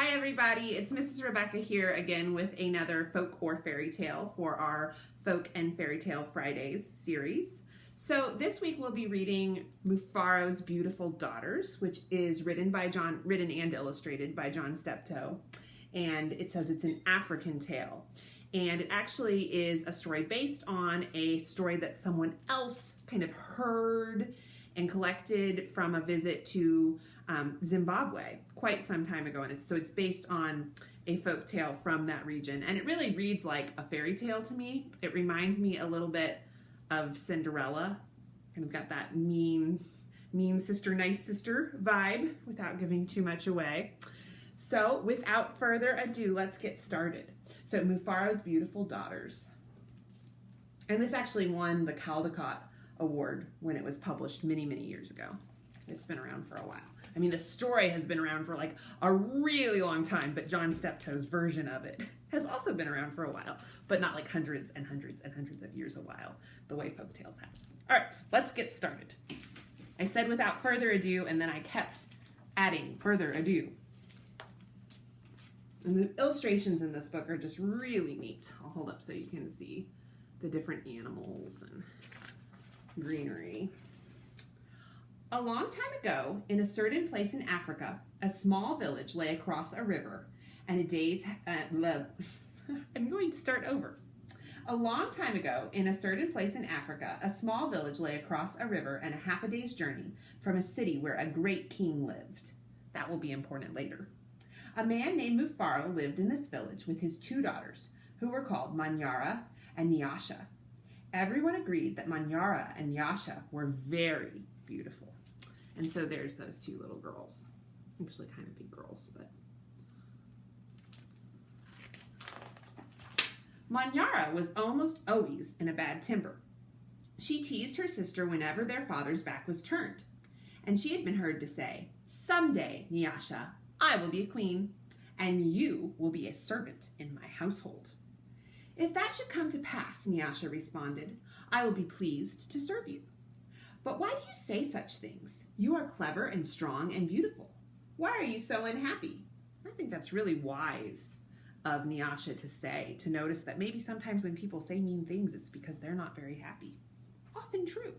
Hi everybody, it's Mrs. Rebecca here again with another folk or fairy tale for our Folk and Fairy Tale Fridays series. So this week we'll be reading Mufaro's Beautiful Daughters, which is written and illustrated by John Steptoe. And it says it's an African tale. And it actually is a story based on a story that someone else kind of heard and collected from a visit to Zimbabwe quite some time ago. And so it's based on a folk tale from that region. And it really reads like a fairy tale to me. It reminds me a little bit of Cinderella. Kind of got that mean sister, nice sister vibe without giving too much away. So without further ado, let's get started. So Mufaro's Beautiful Daughters. And this actually won the Caldecott Award when it was published many, many years ago. It's been around for a while. I mean, the story has been around for like a really long time, but John Steptoe's version of it has also been around for a while, but not like hundreds and hundreds and hundreds of years a while, the way folktales have. All right, let's get started. I said without further ado, and then I kept adding further ado. And the illustrations in this book are just really neat. I'll hold up so you can see the different animals and greenery. A long time ago, in a certain place in Africa, a small village lay across a river, and a day's... I'm going to start over. A long time ago, in a certain place in Africa, a small village lay across a river and a half a day's journey from a city where a great king lived. That will be important later. A man named Mufaro lived in this village with his two daughters, who were called Manyara and Nyasha. Everyone agreed that Manyara and Nyasha were very beautiful. And so there's those two little girls. Actually kind of big girls, but. Manyara was almost always in a bad temper. She teased her sister whenever their father's back was turned. And she had been heard to say, "Someday, Nyasha, I will be a queen, and you will be a servant in my household." "If that should come to pass," Nyasha responded, "I will be pleased to serve you. But why do you say such things? You are clever and strong and beautiful. Why are you so unhappy?" I think that's really wise of Nyasha to say, to notice that maybe sometimes when people say mean things, it's because they're not very happy. Often true.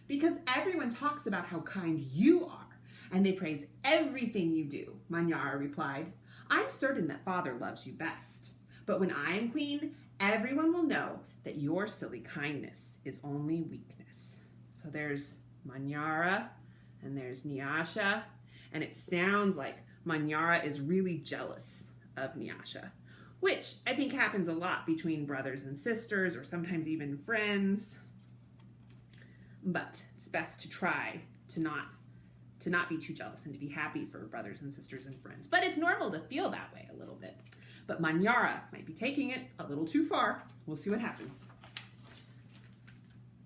"Because everyone talks about how kind you are, and they praise everything you do," Manyara replied. "I'm certain that father loves you best. But when I am queen, everyone will know that your silly kindness is only weakness." So there's Manyara and there's Nyasha, and it sounds like Manyara is really jealous of Nyasha, which I think happens a lot between brothers and sisters, or sometimes even friends. But it's best to try to not be too jealous and to be happy for brothers and sisters and friends. But it's normal to feel that way a little bit. But Manyara might be taking it a little too far. We'll see what happens.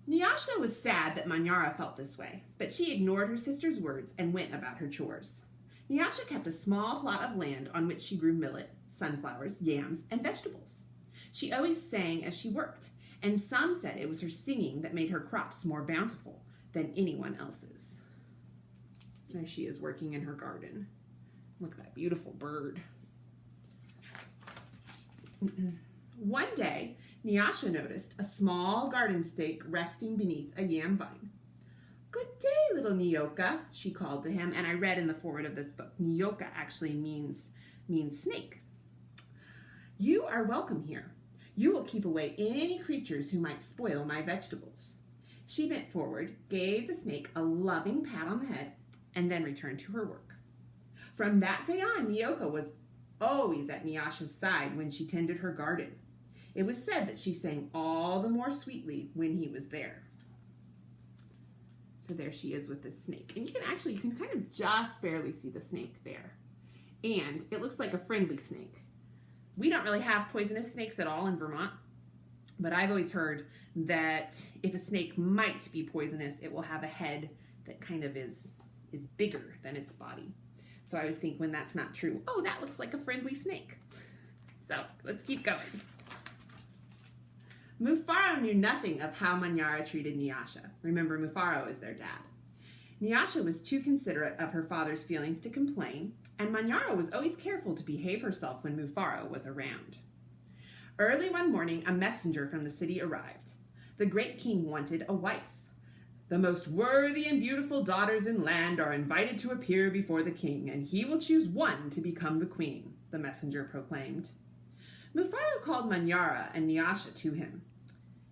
Nyasha was sad that Manyara felt this way, but she ignored her sister's words and went about her chores. Nyasha kept a small plot of land on which she grew millet, sunflowers, yams, and vegetables. She always sang as she worked, and some said it was her singing that made her crops more bountiful than anyone else's. There she is working in her garden. Look at that beautiful bird. One day, Nyasha noticed a small garden stake resting beneath a yam vine. "Good day, little Nyoka," she called to him, and I read in the foreword of this book, Nyoka actually means snake. "You are welcome here. You will keep away any creatures who might spoil my vegetables." She bent forward, gave the snake a loving pat on the head, and then returned to her work. From that day on, Nyoka was always at Nyasha's side when she tended her garden. It was said that she sang all the more sweetly when he was there. So there she is with the snake. And you can kind of just barely see the snake there. And it looks like a friendly snake. We don't really have poisonous snakes at all in Vermont, but I've always heard that if a snake might be poisonous, it will have a head that kind of is bigger than its body. So I always think when that's not true, oh, that looks like a friendly snake. So let's keep going. Mufaro knew nothing of how Manyara treated Nyasha. Remember, Mufaro is their dad. Nyasha was too considerate of her father's feelings to complain, and Manyara was always careful to behave herself when Mufaro was around. Early one morning, a messenger from the city arrived. The great king wanted a wife. The most worthy and beautiful daughters in land are invited to appear before the king, and he will choose one to become the queen, the messenger proclaimed. Mufaro called Manyara and Nyasha to him.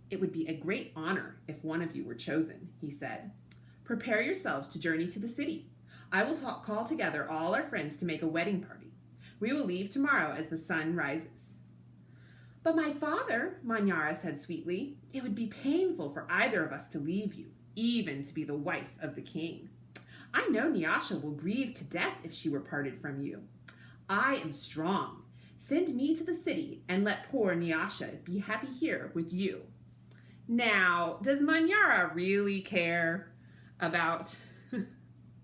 It would be a great honor if one of you were chosen, he said. Prepare yourselves to journey to the city. I will call together all our friends to make a wedding party. We will leave tomorrow as the sun rises. But my father, Manyara said sweetly, it would be painful for either of us to leave you, even to be the wife of the king. I know Nyasha will grieve to death if she were parted from you. I am strong. Send me to the city and let poor Nyasha be happy here with you. Now, does Manyara really care about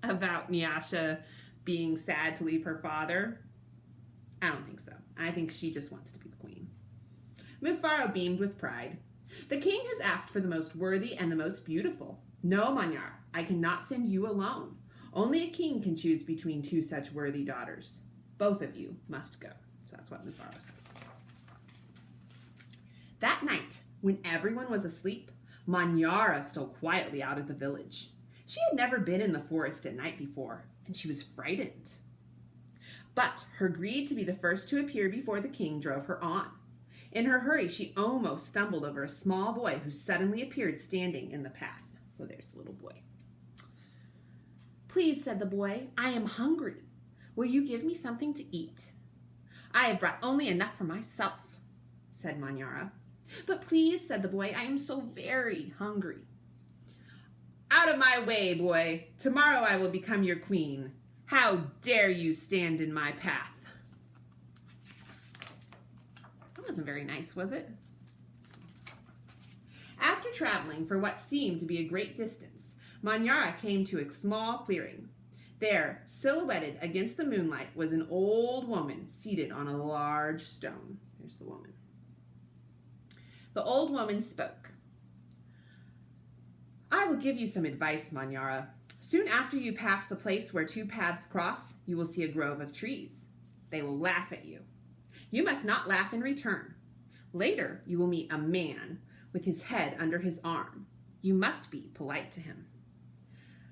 Nyasha being sad to leave her father? I don't think so. I think she just wants to be the queen. Mufaro beamed with pride. The king has asked for the most worthy and the most beautiful. No, Manyara, I cannot send you alone. Only a king can choose between two such worthy daughters. Both of you must go. So that's what Mufaro says. That night, when everyone was asleep, Manyara stole quietly out of the village. She had never been in the forest at night before, and she was frightened. But her greed to be the first to appear before the king drove her on. In her hurry, she almost stumbled over a small boy who suddenly appeared standing in the path. So there's the little boy. Please, said the boy, I am hungry. Will you give me something to eat? I have brought only enough for myself, said Manyara. But please, said the boy, I am so very hungry. Out of my way, boy. Tomorrow I will become your queen. How dare you stand in my path? That wasn't very nice, was it? After traveling for what seemed to be a great distance, Manyara came to a small clearing. There, silhouetted against the moonlight, was an old woman seated on a large stone. There's the woman. The old woman spoke. I will give you some advice, Manyara. Soon after you pass the place where two paths cross, you will see a grove of trees. They will laugh at you. You must not laugh in return. Later, you will meet a man with his head under his arm. You must be polite to him.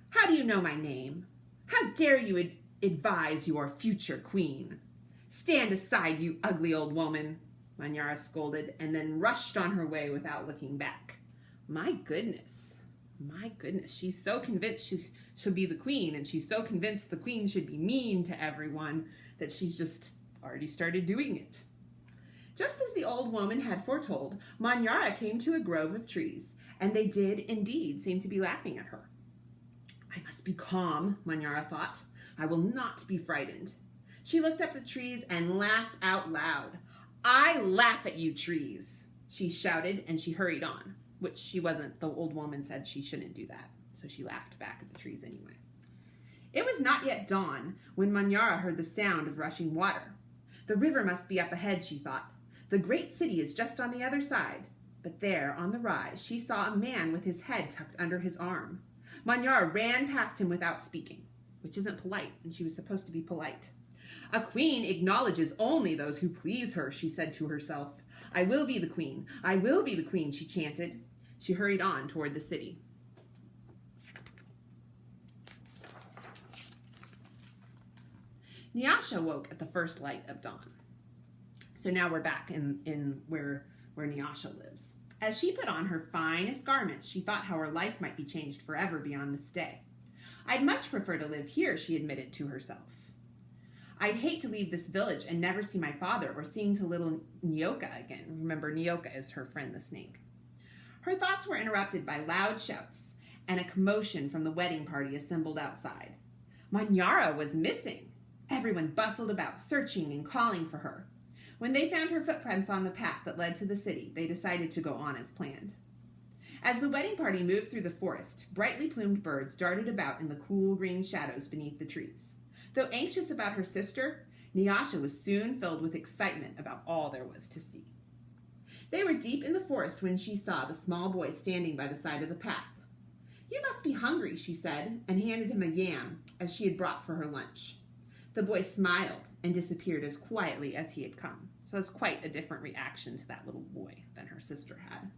How do you know my name? How dare you advise your future queen? Stand aside, you ugly old woman, Manyara scolded, and then rushed on her way without looking back. My goodness, she's so convinced she should be the queen, and she's so convinced the queen should be mean to everyone that she's just already started doing it. Just as the old woman had foretold, Manyara came to a grove of trees, and they did indeed seem to be laughing at her. I must be calm, Manyara thought. I will not be frightened. She looked up at the trees and laughed out loud. I laugh at you, trees, she shouted, and she hurried on, which she wasn't. The old woman said she shouldn't do that, so she laughed back at the trees anyway. It was not yet dawn when Manyara heard the sound of rushing water. The river must be up ahead, she thought. The great city is just on the other side. But there, on the rise, she saw a man with his head tucked under his arm. Manyara ran past him without speaking, which isn't polite, and she was supposed to be polite. A queen acknowledges only those who please her, she said to herself. I will be the queen. I will be the queen, she chanted. She hurried on toward the city. Nyasha woke at the first light of dawn. So now we're back in where Nyasha lives. As she put on her finest garments, she thought how her life might be changed forever beyond this day. I'd much prefer to live here, she admitted to herself. I'd hate to leave this village and never see my father or sing to little Nyoka again. Remember, Nyoka is her friend, the snake. Her thoughts were interrupted by loud shouts and a commotion from the wedding party assembled outside. Manyara was missing. Everyone bustled about, searching and calling for her. When they found her footprints on the path that led to the city, they decided to go on as planned. As the wedding party moved through the forest, brightly plumed birds darted about in the cool green shadows beneath the trees. Though anxious about her sister, Nyasha was soon filled with excitement about all there was to see. They were deep in the forest when she saw the small boy standing by the side of the path. You must be hungry, she said, and handed him a yam, as she had brought for her lunch. The boy smiled and disappeared as quietly as he had come. So it's quite a different reaction to that little boy than her sister had.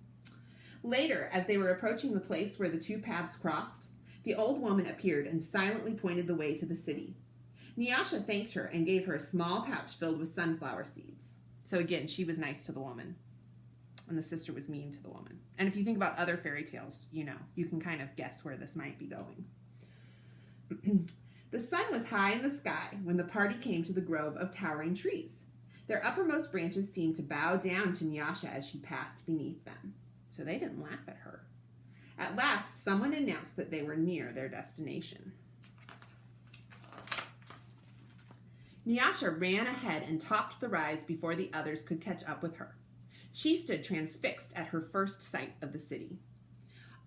Later, as they were approaching the place where the two paths crossed, the old woman appeared and silently pointed the way to the city. Nyasha thanked her and gave her a small pouch filled with sunflower seeds. So again, she was nice to the woman, and the sister was mean to the woman. And if you think about other fairy tales, you can kind of guess where this might be going. The sun was high in the sky when the party came to the grove of towering trees. Their uppermost branches seemed to bow down to Nyasha as she passed beneath them. So they didn't laugh at her. At last, someone announced that they were near their destination. Nyasha ran ahead and topped the rise before the others could catch up with her. She stood transfixed at her first sight of the city.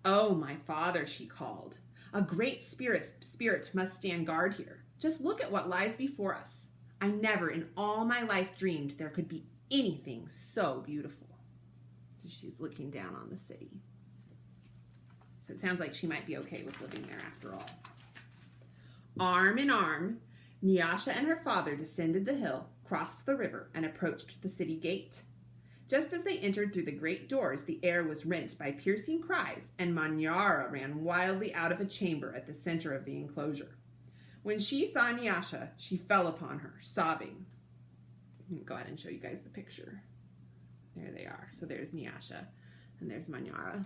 "Oh, my father," she called. "A great spirit must stand guard here. Just look at what lies before us. I never in all my life dreamed there could be anything so beautiful." She's looking down on the city. So it sounds like she might be okay with living there after all. Arm in arm, Nyasha and her father descended the hill, crossed the river, and approached the city gate. Just as they entered through the great doors, the air was rent by piercing cries, and Manyara ran wildly out of a chamber at the center of the enclosure. When she saw Nyasha, she fell upon her, sobbing. Let me go ahead and show you guys the picture. There they are. So there's Nyasha, and there's Manyara.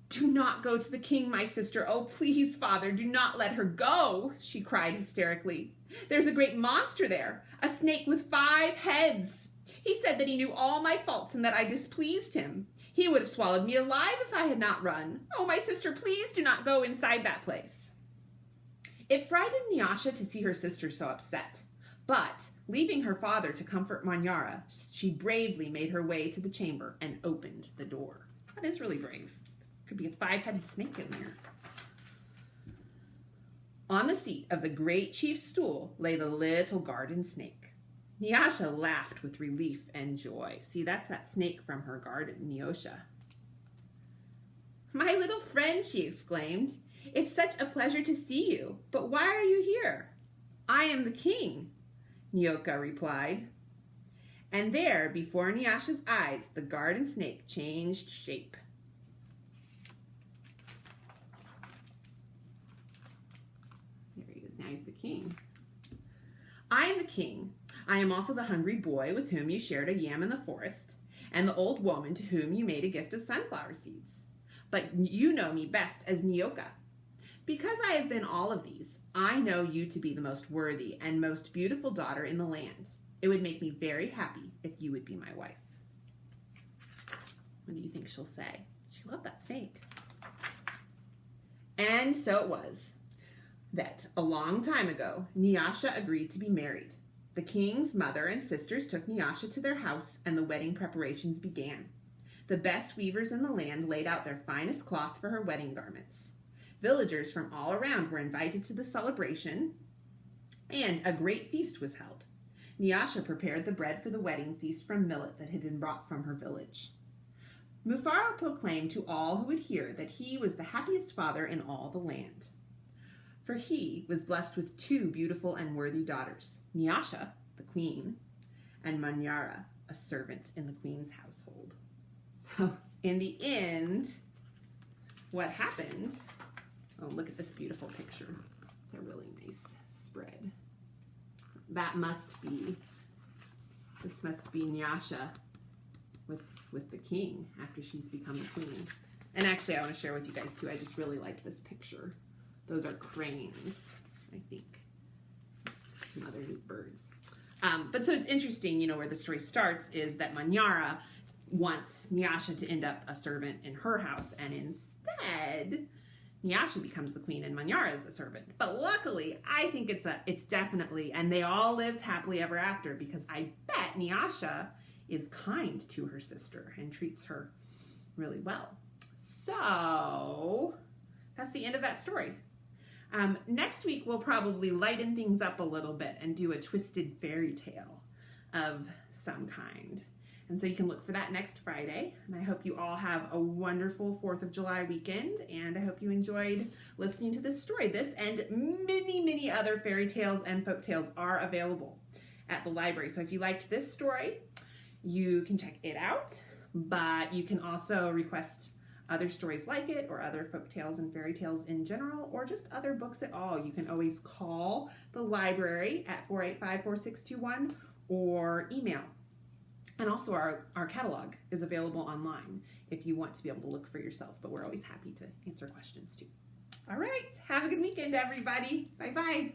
"Do not go to the king, my sister. Oh, please, father, do not let her go," she cried hysterically. "There's a great monster there, a snake with 5 heads. He said that he knew all my faults and that I displeased him. He would have swallowed me alive if I had not run. Oh, my sister, please do not go inside that place." It frightened Nyasha to see her sister so upset. But, leaving her father to comfort Manyara, she bravely made her way to the chamber and opened the door. That is really brave. Could be a 5-headed snake in there. On the seat of the great chief's stool lay the little garden snake. Nyasha laughed with relief and joy. See, that's that snake from her garden, Nyosha. "My little friend," she exclaimed, "it's such a pleasure to see you. But why are you here?" "I am the king," Nyoka replied. And there, before Nyasha's eyes, the garden snake changed shape. There he is. Now he's the king. "I am the king. I am also the hungry boy with whom you shared a yam in the forest, and the old woman to whom you made a gift of sunflower seeds. But you know me best as Nyoka. Because I have been all of these, I know you to be the most worthy and most beautiful daughter in the land. It would make me very happy if you would be my wife." What do you think she'll say? She loved that snake. And so it was that a long time ago, Nyasha agreed to be married. The king's mother and sisters took Nyasha to their house, and the wedding preparations began. The best weavers in the land laid out their finest cloth for her wedding garments. Villagers from all around were invited to the celebration, and a great feast was held. Nyasha prepared the bread for the wedding feast from millet that had been brought from her village. Mufaro proclaimed to all who would hear that he was the happiest father in all the land. For he was blessed with 2 beautiful and worthy daughters, Nyasha, the queen, and Manyara, a servant in the queen's household. So, in the end, what happened... Oh, look at this beautiful picture. It's a really nice spread. This must be Nyasha with the king after she's become the queen. And actually, I want to share with you guys too, I just really like this picture. Those are cranes, I think. It's some other neat birds. But so it's interesting, where the story starts is that Manyara wants Nyasha to end up a servant in her house, and instead, Nyasha becomes the queen and Manyara is the servant. But luckily, I think it's definitely, and they all lived happily ever after, because I bet Nyasha is kind to her sister and treats her really well. So, that's the end of that story. Next week, we'll probably lighten things up a little bit and do a twisted fairy tale of some kind. And so you can look for that next Friday. And I hope you all have a wonderful 4th of July weekend. And I hope you enjoyed listening to this story. This and many, many other fairy tales and folk tales are available at the library. So if you liked this story, you can check it out. But you can also request other stories like it, or other folk tales and fairy tales in general, or just other books at all. You can always call the library at 485-4621 or email. And also our catalog is available online if you want to be able to look for yourself, but we're always happy to answer questions too. All right, have a good weekend, everybody. Bye-bye.